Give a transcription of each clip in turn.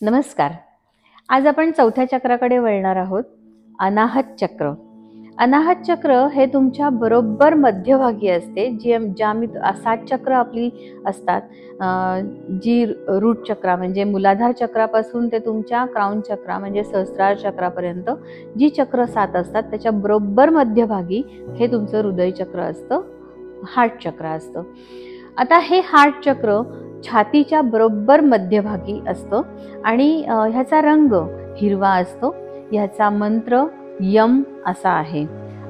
नमस्कार. आज आपण चौथ्या चक्राकडे वळणार आहोत. अनाहत चक्र. अनाहत चक्र हे तुमच्या बरोबर मध्यभागी असते. ज्या 7 चक्र आपली असतात, जी रूट चक्र म्हणजे मूलाधार चक्रापासून ते तुमच्या क्राउन चक्र म्हणजे सहस्रार चक्रापर्यंत जी चक्र 7 असतात त्याच्या बरोबर मध्यभागी हे तुमचं हृदय चक्र असतं, हार्ट चक्र असतं. आता हे हार्ट चक्र छातीच्या बरोबर मध्यभागी असतं आणि ह्याचा रंग हिरवा असतो. ह्याचा मंत्र यम असा आहे.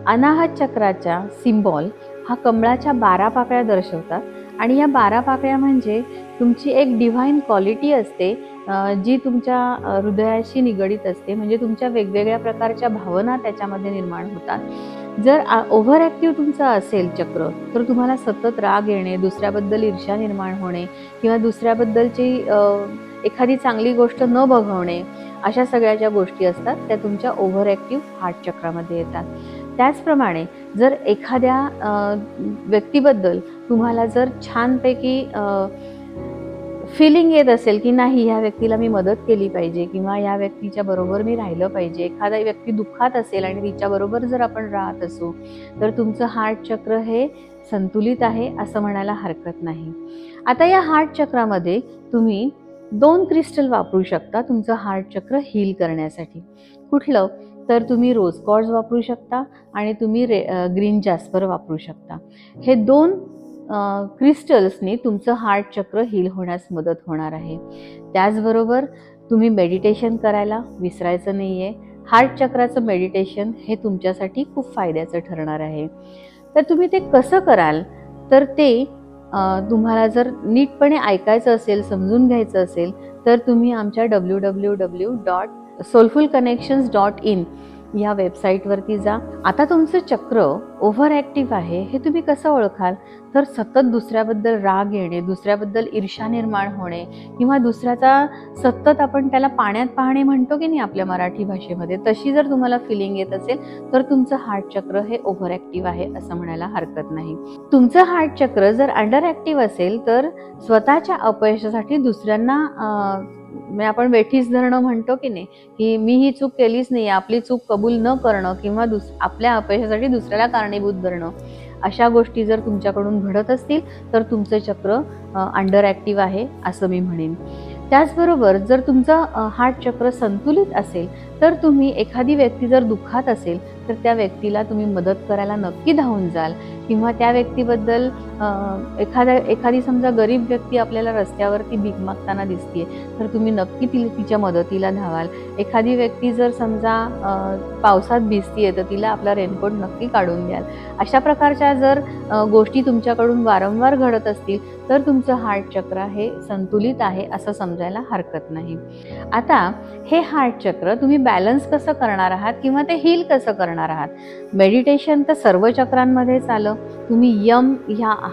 अनाहत चक्राचा सिम्बॉल हा कमळाच्या 12 पाकळ्या दर्शवतात आणि या 12 पाकळ्या म्हणजे तुमची एक डिव्हाइन क्वालिटी असते, जी तुमच्या हृदयाशी निगडीत असते. म्हणजे तुमच्या वेगवेगळ्या प्रकारच्या भावना त्याच्यामध्ये निर्माण होतात. जर ओव्हर ॲक्टिव्ह तुमचं असेल चक्र तर तुम्हाला सतत राग येणे, दुसऱ्याबद्दल ईर्ष्या निर्माण होणे किंवा दुसऱ्याबद्दलची एखादी चांगली गोष्ट न बघवणे, अशा सगळ्या ज्या गोष्टी असतात त्या तुमच्या ओव्हर ॲक्टिव्ह हार्ट चक्रामध्ये येतात. त्याचप्रमाणे जर एखाद्या व्यक्तीबद्दल तुम्हाला जर छानपैकी फिलिंग येत असेल की नाही, ह्या व्यक्तीला मी मदत केली पाहिजे किंवा या व्यक्तीच्या बरोबर मी राहिलं पाहिजे, एखादा व्यक्ती दुःखात असेल आणि तिच्याबरोबर जर आपण राहत असू तर तुमचं हार्ट चक्र हे संतुलित आहे असं म्हणायला हरकत नाही. आता या हार्ट चक्रामध्ये तुम्ही 2 क्रिस्टल वापरू शकता तुमचं हार्ट चक्र हील करण्यासाठी. कुठलं? तर तुम्ही रोज क्वार्ट्ज वापरू शकता आणि तुम्ही ग्रीन जॅस्पर वापरू शकता. हे 2 क्रिस्टल्सनी तुमचं हार्ट चक्र हील होण्यास मदत होणार आहे. त्याचबरोबर तुम्ही मेडिटेशन करायला विसरायचं नाही आहे. हार्ट चक्राचं मेडिटेशन हे तुमच्यासाठी खूप फायद्याचं ठरणार आहे. तर तुम्ही ते कसं कराल? तर ते तुम्हाला जर नीटपणे ऐकायचं असेल, समजून घ्यायचं असेल तर तुम्ही आमच्या www.soulfulconnections.in या वेबसाईटवरती जा. आता तुमचं चक्र ओव्हर ॲक्टिव्ह आहे हे तुम्ही कसं ओळखाल? तर सतत दुसऱ्याबद्दल राग येणे, दुसऱ्याबद्दल ईर्ष्या निर्माण होणे किंवा दुसऱ्याचा सतत आपण त्याला पाण्यात पाहणे म्हणतो की नाही आपल्या मराठी भाषेमध्ये, तशी जर तुम्हाला फिलिंग येत असेल तर तुमचं हार्ट चक्र हे ओव्हर ॲक्टिव्ह आहे असं म्हणायला हरकत नाही. तुमचं हार्ट चक्र जर अंडर ॲक्टिव्ह असेल तर स्वतःच्या अपयशासाठी दुसऱ्यांना आपण वेठीस धरणं म्हणतो की नाही, की मी ही चूक केलीच नाही, आपली चूक कबूल न करणं किंवा आपल्या अपयशासाठी दुसऱ्याला कारणीभूत धरणं, अशा गोष्टी जर तुमच्याकडून घडत असतील तर तुमचं चक्र अंडर ॲक्टिव्ह आहे असं मी म्हणेन. त्याचबरोबर जर तुमचं हार्ट चक्र संतुलित असेल तर तुम्ही एखादी व्यक्ती जर दुःखात असेल तर त्या व्यक्तीला तुम्ही मदत करायला नक्की धावून जाल किंवा त्या व्यक्तीबद्दल एखादी समजा गरीब व्यक्ती आपल्याला रस्त्यावरती भीक मागताना दिसते तर तुम्ही नक्की तिच्या मदतीला धावाल. एखादी व्यक्ती जर समजा पावसात भिजतीये तर तिला आपला रेनकोट नक्की काढून द्याल. अशा प्रकारच्या जर गोष्टी तुमच्याकडून वारंवार घडत असतील तर तुमचं हार्ट चक्र हे संतुलित आहे असं समजायला हरकत नाही. आता हे हार्ट चक्र तुम्ही बॅलन्स कसं करणार आहात किंवा ते हील कसं करणार आहात? मेडिटेशन तर सर्व चक्रांमध्येच आलं. तुम्ही यम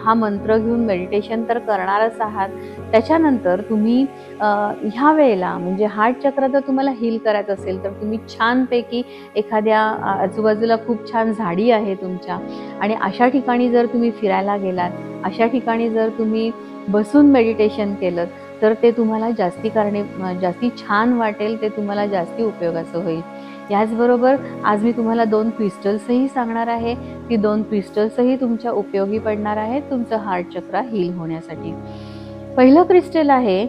हा मंत्र घेऊन मेडिटेशन तर करणारच आहात. त्याच्यानंतर तुम्ही ह्या वेळेला म्हणजे हार्ट चक्र जर तुम्हाला हील करायचं असेल तर तुम्ही छानपैकी एखाद्या आजूबाजूला खूप छान झाडी आहे तुमच्या आणि अशा ठिकाणी जर तुम्ही फिरायला गेलात, अशा ठिकाणी जर तुम्ही बसून मेडिटेशन केलं तर ते तुम्हाला जास्ती छान वाटेल, ते तुम्हाला जास्ती उपयोगाचं होईल. याचबरोबर आज मी तुम्हाला 2 क्रिस्टल्सही सांगणार आहे. ती 2 क्रिस्टल्सही तुमच्या उपयोगी पडणार आहेत तुमचं हार्ट चक्र हील होण्यासाठी. पहिलं क्रिस्टल आहे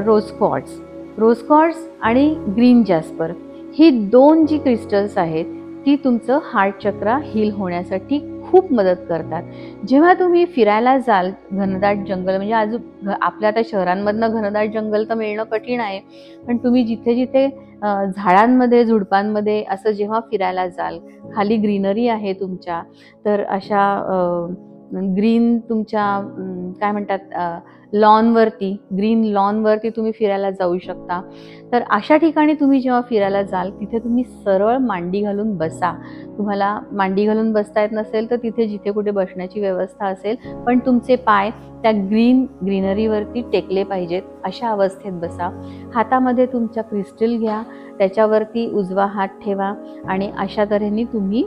रोज क्वार्ट्ज आणि ग्रीन जॅस्पर. ही 2 जी क्रिस्टल्स आहेत ती तुमचं हार्ट चक्र हील होण्यासाठी खूप मदत करतात. जेव्हा तुम्ही फिरायला जाल घनदाट जंगल, म्हणजे आपल्या आता शहरांमधनं घनदाट जंगल तर मिळणं कठीण आहे, पण तुम्ही जिथे जिथे झाडांमध्ये झुडपांमध्ये असं जेव्हा फिरायला जाल, खाली ग्रीनरी आहे तुमच्या, तर अशा ग्रीन तुमच्या काय म्हणतात ग्रीन लॉनवरती तुम्ही फिरायला जाऊ शकता. तर अशा ठिकाणी तुम्ही जेव्हा फिरायला जाल तिथे तुम्ही सरळ मांडी घालून बसा. तुम्हाला मांडी घालून बसता येत नसेल तर तिथे जिथे कुठे बसण्याची व्यवस्था असेल, पण तुमचे पाय त्या ग्रीनरीवरती टेकले पाहिजेत अशा अवस्थेत बसा. हातामध्ये तुमच्या क्रिस्टल घ्या, त्याच्यावरती उजवा हात ठेवा आणि अशा तऱ्हेने तुम्ही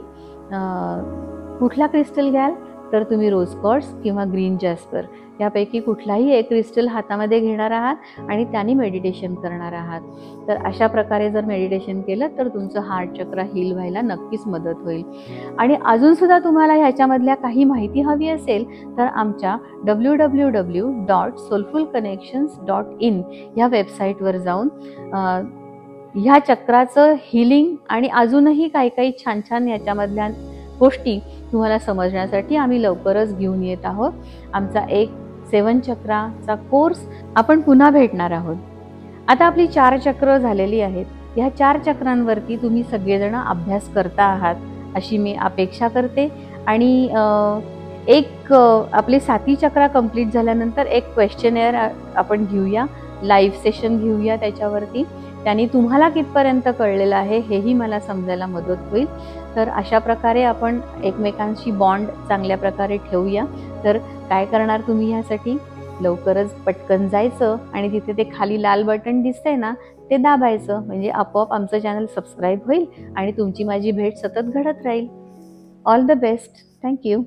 कुठला क्रिस्टल घ्याल तर तुम्ही रोज क्वार्ट्स किंवा ग्रीन जॅस्पर यापैकी कुठलाही एक क्रिस्टल हातामध्ये घेणार आहात आणि त्याने मेडिटेशन करणार आहात. तर अशा प्रकारे जर मेडिटेशन केलं तर तुमचं हार्ट चक्र हील व्हायला नक्कीच मदत होईल. आणि अजूनसुद्धा तुम्हाला ह्याच्यामधल्या काही माहिती हवी असेल तर आमच्या www.soulfulconnections.in ह्या वेबसाईटवर जाऊन ह्या चक्राचं हिलिंग आणि अजूनही काही काही छान छान याच्यामधल्या गोष्टी तुम्हाला समजण्यासाठी आम्ही लवकरच घेऊन येत आहोत. आमचा एक 7 चक्राचा कोर्स आपण पुन्हा भेटणार आहोत. आता आपली 4 चक्र झालेली आहेत. ह्या 4 चक्रांवरती तुम्ही सगळेजण अभ्यास करता आहात अशी मी अपेक्षा करते. आणि आपले 7 चक्र कंप्लीट झाल्यानंतर एक क्वेश्चनेअर आपण घेऊया, लाईव्ह सेशन घेऊया त्याच्यावरती. त्याने तुम्हाला कितपर्यंत कळलेलं आहे हेही मला समजायला मदत होईल. तर अशा प्रकारे आपण एकमेकांशी बॉन्ड चांगल्या प्रकारे ठेवूया. तर काय करणार तुम्ही ह्यासाठी? लवकरच पटकन जायचं आणि तिथे ते खाली लाल बटन दिसतंय ना, ते दाबायचं. म्हणजे आपोआप आमचं चॅनल सबस्क्राईब होईल आणि तुमची माझी भेट सतत घडत राहील. All the best. थँक्यू.